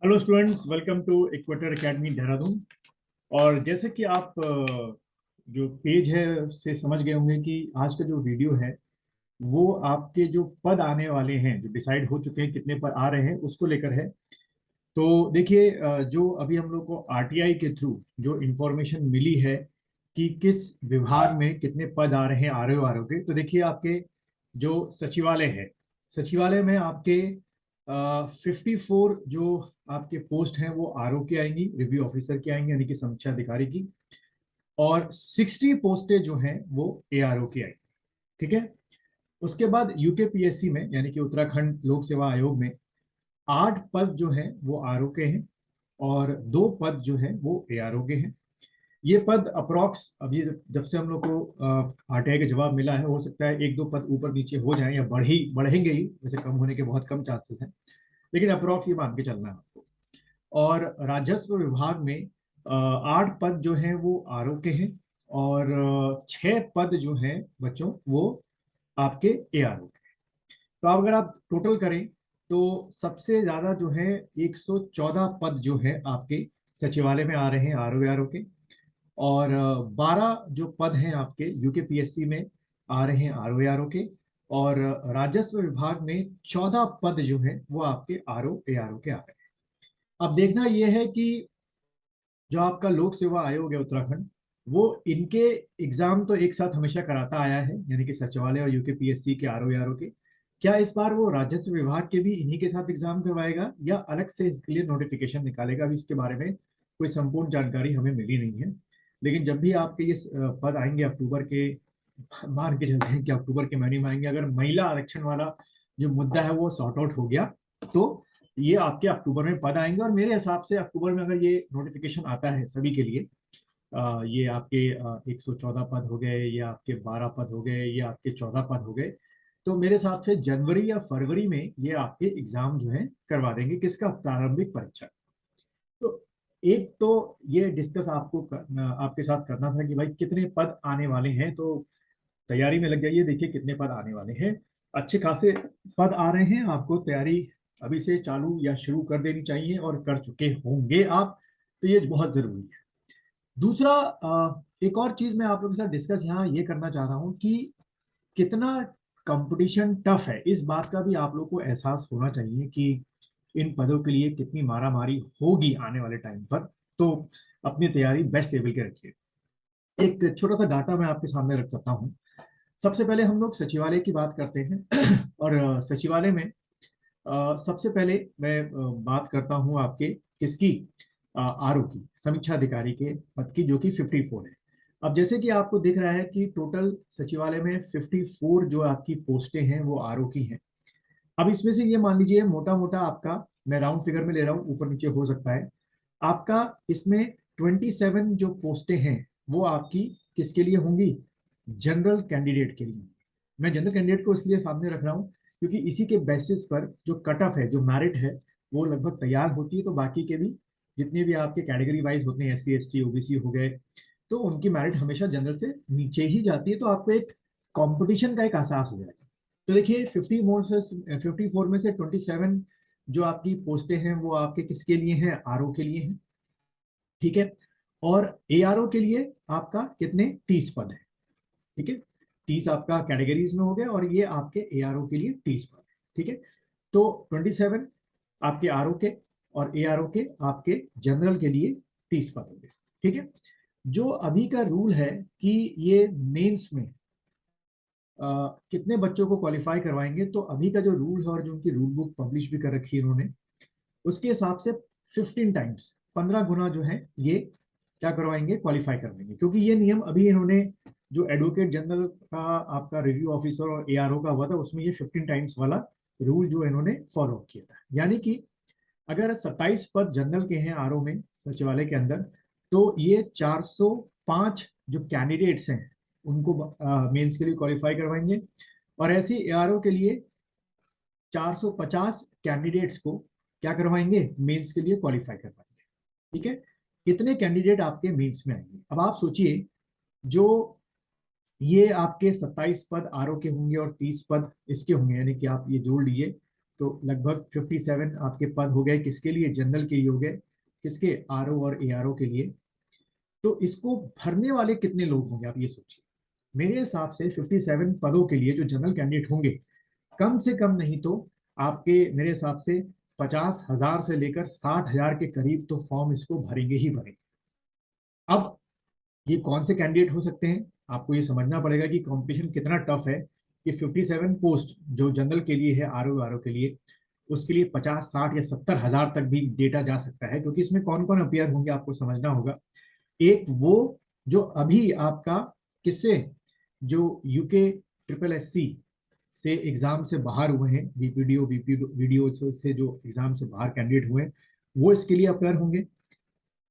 Hello students, welcome to Equator Academy Dehradun. और जैसे कि आप जो पेज है उससे समझ गए होंगे कि आज का जो वीडियो है वो आपके जो पद आने वाले हैं, जो डिसाइड हो चुके हैं, कितने पद आ रहे हैं उसको लेकर है। तो देखिए, जो अभी हम लोग को आरटीआई के थ्रू जो इंफॉर्मेशन मिली है कि किस विभाग में कितने पद आ रहे हैं आर ओ के, तो देखिए आपके जो सचिवालय है, सचिवालय में आपके 54 जो आपके पोस्ट हैं वो आर की आएंगी, रिव्यू ऑफिसर की आएंगी यानी कि समीक्षा अधिकारी की। और 60 पोस्टें जो हैं वो ARO की आएंगी। ठीक है। उसके बाद यूकेपीएससी में यानी कि उत्तराखंड लोक सेवा आयोग में 8 पद जो हैं वो आर के हैं और 2 पद जो हैं वो ARO के हैं। ये पद अप्रोक्स अभी जब से हम लोग को आरटीआई का जवाब मिला है, हो सकता है एक दो पद ऊपर नीचे हो जाएं या बढ़ेंगे ही, वैसे कम होने के बहुत कम चांसेस हैं, लेकिन अप्रोक्स ये मान के चलना है आपको। और राजस्व विभाग में 8 पद जो हैं वो आर के हैं और 6 पद जो हैं बच्चों वो आपके ARO के हैं। तो अब अगर आप टोटल करें तो सबसे ज्यादा जो है 114 पद जो है आपके सचिवालय में आ रहे हैं आर ओ के। और 12 जो पद हैं आपके यूकेपीएससी में आ रहे हैं आर ओ के। और राजस्व विभाग में 14 पद जो हैं वो आपके आर ओ के आ रहे हैं। अब देखना यह है कि जो आपका लोक सेवा आयोग है उत्तराखंड, वो इनके एग्जाम तो एक साथ हमेशा कराता आया है, यानी कि सचिवालय और यूकेपीएससी के आर ओ के। क्या इस बार वो राजस्व विभाग के भी इन्हीं के साथ एग्जाम करवाएगा या अलग से इसके लिए नोटिफिकेशन निकालेगा? अभी इसके बारे में कोई संपूर्ण जानकारी हमें मिली नहीं है। लेकिन जब भी आपके ये पद आएंगे अक्टूबर के, मान के चलते हैं कि अक्टूबर के महीने में आएंगे, अगर महिला आरक्षण वाला जो मुद्दा है वो सॉर्ट आउट हो गया तो ये आपके अक्टूबर में पद आएंगे। और मेरे हिसाब से अक्टूबर में अगर ये नोटिफिकेशन आता है सभी के लिए, ये आपके 114 पद हो गए या आपके 12 पद हो गए या आपके 14 पद हो गए, तो मेरे हिसाब से जनवरी या फरवरी में ये आपके एग्जाम जो है करवा देंगे। किसका? प्रारंभिक परीक्षा। तो एक तो ये डिस्कस आपके साथ करना था कि भाई कितने पद आने वाले हैं, तो तैयारी में लग जाइए। देखिए कितने पद आने वाले हैं, अच्छे खासे पद आ रहे हैं। आपको तैयारी अभी से चालू या शुरू कर देनी चाहिए और कर चुके होंगे आप, तो ये बहुत जरूरी है। दूसरा, एक और चीज मैं आप लोगों के साथ डिस्कस यहाँ ये करना चाह रहा हूँ कि कितना कंपटीशन टफ है, इस बात का भी आप लोग को एहसास होना चाहिए कि इन पदों के लिए कितनी मारामारी होगी आने वाले टाइम पर। तो अपनी तैयारी बेस्ट लेवल के रखिए। एक छोटा सा डाटा मैं आपके सामने रख सकता हूँ। सबसे पहले हम लोग सचिवालय की बात करते हैं और सचिवालय में सबसे पहले मैं बात करता हूं आपके किसकी, आर ओ की, समीक्षा अधिकारी के पद की, जो कि 54 है। अब जैसे कि आपको दिख रहा है कि टोटल सचिवालय में 54 जो आपकी पोस्टें हैं वो आर ओ की हैं। अब इसमें से ये मान लीजिए मोटा मोटा आपका, मैं राउंड फिगर में ले रहा हूँ, ऊपर नीचे हो सकता है आपका, इसमें 27 जो पोस्टें हैं वो आपकी किसके लिए होंगी? जनरल कैंडिडेट के लिए। मैं जनरल कैंडिडेट को इसलिए सामने रख रहा हूँ क्योंकि इसी के बेसिस पर जो कट ऑफ है, जो मेरिट है, वो लगभग तैयार होती है। तो बाकी के भी जितने भी आपके कैटेगरी वाइज होते हैं, SC ST OBC हो गए, तो उनकी मेरिट हमेशा जनरल से नीचे ही जाती है। तो आपको एक कंपटीशन का एक एहसास हो जाएगा। तो देखिए 54 में से 27 जो आपकी पोस्टें हैं वो आपके किसके लिए हैं? आर ओ के लिए हैं। ठीक है। और ARO के लिए आपका कितने? 30 पद है। ठीक है। 30 आपका कैटेगरीज में हो गया और ये आपके ARO के लिए 30 पद है। ठीक है। तो 27 आपके आर ओ के और ARO के आपके जनरल के लिए 30 पद हो गए। ठीक है। जो अभी का रूल है कि ये मेंस में कितने बच्चों को क्वालिफाई करवाएंगे, तो अभी का जो रूल है और जो उनकी रूल बुक पब्लिश भी कर रखी है इन्होंने, उसके हिसाब से 15 टाइम्स, 15 गुना जो है ये क्या करवाएंगे? क्वालिफाई करवाएंगे। क्योंकि ये नियम अभी इन्होंने, जो एडवोकेट जनरल का आपका रिव्यू ऑफिसर और ARO का हुआ था, उसमें ये 15 टाइम्स वाला रूल जो इन्होंने फॉलो किया था। यानी कि अगर 27 पद जनरल के हैं आर ओ में सचिवालय के अंदर, तो ये 405 जो कैंडिडेट्स हैं उनको मेंस के लिए क्वालिफाई करवाएंगे। और ऐसे ARO के लिए 450 कैंडिडेट्स को क्या करवाएंगे? मेंस के लिए क्वालिफाई करवाएंगे। ठीक है। कितने कैंडिडेट आपके मेंस में आएंगे? अब आप सोचिए, जो ये आपके 27 पद आर ओ के होंगे और 30 पद इसके होंगे, यानी कि आप ये जोड़ लीजिए, तो लगभग 57 आपके पद हो गए, किसके लिए? जनरल के लिए हो गए, किसके? आरओ और एआरओ के लिए। तो इसको भरने वाले कितने लोग होंगे, आप ये सोचिए। मेरे हिसाब से 57 पदों के लिए जो जनरल कैंडिडेट होंगे, कम से कम नहीं तो आपके मेरे हिसाब से 50,000 से लेकर 60,000 के करीब तो फॉर्म इसको भरेंगे ही भरेंगे। अब ये कौन से कैंडिडेट हो सकते हैं, आपको ये समझना पड़ेगा कि कंपटीशन कितना टफ है कि 57 पोस्ट जो जनरल के लिए है, आरओ आरओ के लिए, उसके लिए 50, 60 या 70,000 तक भी डेटा जा सकता है, क्योंकि इसमें कौन कौन अपियर होंगे आपको समझना होगा। एक वो जो अभी आपका किससे, जो यूके ट्रिपल एस सी से एग्जाम से बाहर हुए हैं, बीपीडीओ वीडियो से जो एग्जाम से बाहर कैंडिडेट हुए हैं, वो इसके लिए अपेयर होंगे।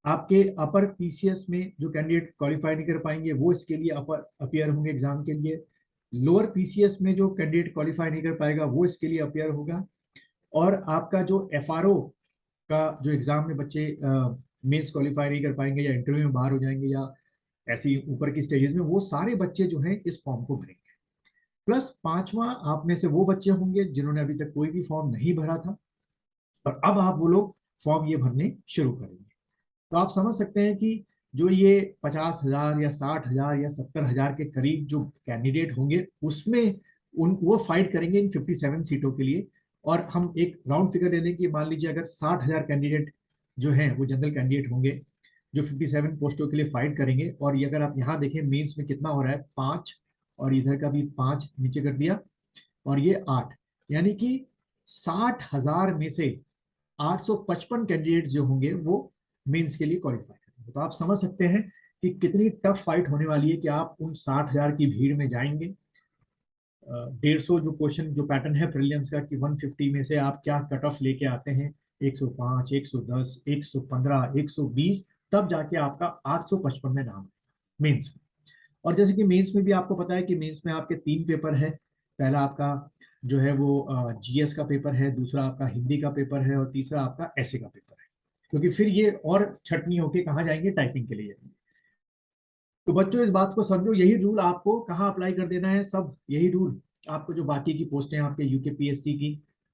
आपके अपर पीसीएस में जो कैंडिडेट क्वालिफाई नहीं कर पाएंगे वो इसके लिए अपर अपियर होंगे एग्जाम के लिए। लोअर पीसीएस में जो कैंडिडेट क्वालिफाई नहीं कर पाएगा वो इसके लिए अपियर होगा। और आपका जो एफआरओ का जो एग्जाम में बच्चे मेंस क्वालिफाई नहीं कर पाएंगे या इंटरव्यू में बाहर हो जाएंगे या ऐसी ऊपर की स्टेजेस में, वो सारे बच्चे जो हैं इस फॉर्म को भरेंगे। प्लस पांचवा, आप में से वो बच्चे होंगे जिन्होंने अभी तक कोई भी फॉर्म नहीं भरा था और अब आप वो लोग फॉर्म ये भरने शुरू करेंगे। तो आप समझ सकते हैं कि जो ये 50,000 या 60,000 या 70,000 के करीब जो कैंडिडेट होंगे, उसमें उन वो फाइट करेंगे इन 57 सीटों के लिए। और हम एक राउंड फिगर ले लें कि मान लीजिए अगर 60,000 कैंडिडेट जो हैं वो जनरल कैंडिडेट होंगे जो 57 पोस्टों के लिए फाइट करेंगे। और ये अगर आप यहाँ देखें मेंस में कितना हो रहा है, 5, और इधर का भी 5 नीचे कर दिया, और ये 8, यानी कि 60,000 में से 855 कैंडिडेट जो होंगे वो मेंस के लिए क्वालिफाई करेंगे। तो आप समझ सकते हैं कि कितनी टफ फाइट होने वाली है कि आप उन 60,000 की भीड़ में जाएंगे। 150 जो क्वेश्चन जो पैटर्न है प्रीलिम्स का कि 150 में से आप क्या कट ऑफ लेके आते हैं, 105, 110, 115, 120, तब जाके आपका 855 में नाम मेंस में। और जैसे कि मेंस में भी आपको पता है कि मेंस में आपके 3 पेपर है। पहला आपका जो है वो जीएस का पेपर है, दूसरा आपका हिंदी का पेपर है, और तीसरा आपका ऐसे का पेपर है। क्योंकि फिर ये और छटनी होके कहाँ जाएंगे, टाइपिंग के लिए जाएंगे। तो बच्चों इस बात को समझो, यही रूल आपको कहाँ अप्लाई कर देना है, सब यही रूल आपको जो बाकी की पोस्टें आपके यूकेपीएससी की,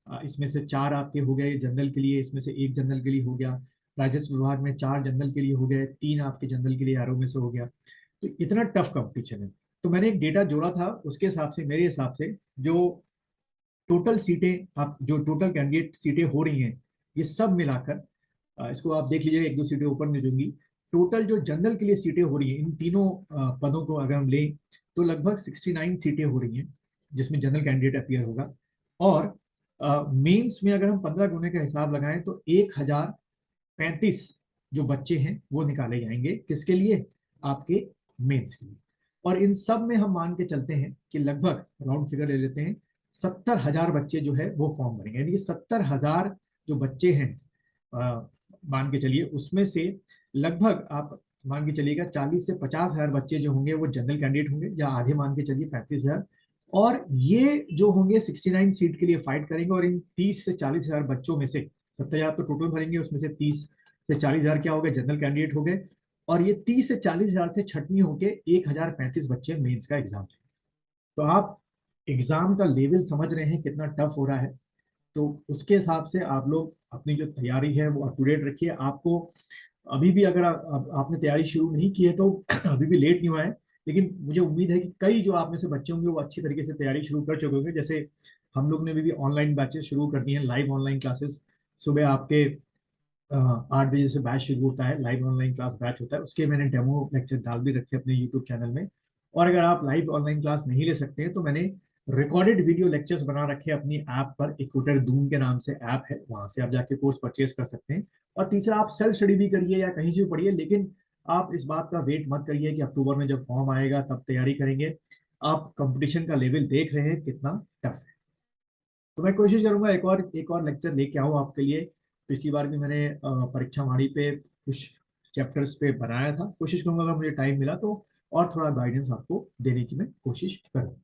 इसमें से 4 आपके हो गए जनरल के लिए, इसमें से 1 जनरल के लिए हो गया। राजस्व विभाग में 4 जनरल के लिए हो गए, 3 आपके जनरल के लिए आरओ में से हो गया। तो इतना टफ कंपटीशन है। तो मैंने एक डेटा जोड़ा था, उसके हिसाब से मेरे हिसाब से जो टोटल सीटें, आप जो टोटल कैंडिडेट सीटें हो रही हैं ये सब मिलाकर, इसको आप देख लीजिए, 1-2 सीटें ऊपर में होंगी। टोटल जो जनरल के लिए सीटें हो रही हैं इन तीनों पदों को अगर हम लें तो लगभग 69 सीटें हो रही हैं जिसमें जनरल कैंडिडेट अपियर होगा। और मेंस में अगर हम 15 गुने का हिसाब लगाएं तो 1035 जो बच्चे हैं वो निकाले जाएंगे, किसके लिए? आपके मेंस के लिए। और इन सब में हम मान के चलते हैं कि लगभग राउंड फिगर ले लेते हैं, 70,000 बच्चे जो है वो फॉर्म भरेंगे। यानी कि 70,000 जो बच्चे हैं, मान के चलिए उसमें से लगभग आप मान के चलिएगा 40 से 50,000 बच्चे जो होंगे वो जनरल कैंडिडेट होंगे, या आधे मान के चलिए 35,000। और ये जो होंगे 69 सीट के लिए फाइट करेंगे। और इन 30 से 40,000 बच्चों में से 70,000 तो टोटल भरेंगे, उसमें से 30 से 40,000 क्या हो गए, जनरल कैंडिडेट हो गए। और ये 30 से 40,000 से छटनी होके 1,035 बच्चे मेंस का एग्जाम। तो आप एग्जाम का लेवल समझ रहे हैं कितना टफ हो रहा है। तो उसके हिसाब से आप लोग अपनी जो तैयारी है वो अप टू डेट रखिए। आपको अभी भी अगर आपने तैयारी शुरू नहीं की है तो अभी भी लेट नहीं हुआ है, लेकिन मुझे उम्मीद है कि कई जो आप में से बच्चे होंगे वो अच्छी तरीके से तैयारी शुरू कर चुके होंगे। जैसे हम लोग ने भी ऑनलाइन बैचेस शुरू कर दिए हैं, लाइव ऑनलाइन क्लासेस। सुबह आपके 8 बजे से बैच शुरू होता है, लाइव ऑनलाइन क्लास बैच होता है, उसके मैंने डेमो लेक्चर डाल भी रखे अपने यूट्यूब चैनल में। और अगर आप लाइव ऑनलाइन क्लास नहीं ले सकते हैं तो मैंने रिकॉर्डेड वीडियो लेक्चर्स बना रखे अपनी ऐप पर, इक्वेटर दून के नाम से ऐप है, वहां से आप जाके कोर्स परचेज कर सकते हैं। और तीसरा, आप सेल्फ स्टडी भी करिए या कहीं से भी पढ़िए, लेकिन आप इस बात का वेट मत करिए कि अक्टूबर में जब फॉर्म आएगा तब तैयारी करेंगे। आप कंपटीशन का लेवल देख रहे हैं कितना टफ है। तो मैं कोशिश करूंगा एक और लेक्चर लेके आऊँ आपके लिए। पिछली बार भी मैंने परीक्षा वाणी पे कुछ चैप्टर्स पे बनाया था, कोशिश करूंगा अगर मुझे टाइम मिला तो और थोड़ा गाइडेंस आपको देने की मैं कोशिश करूँ।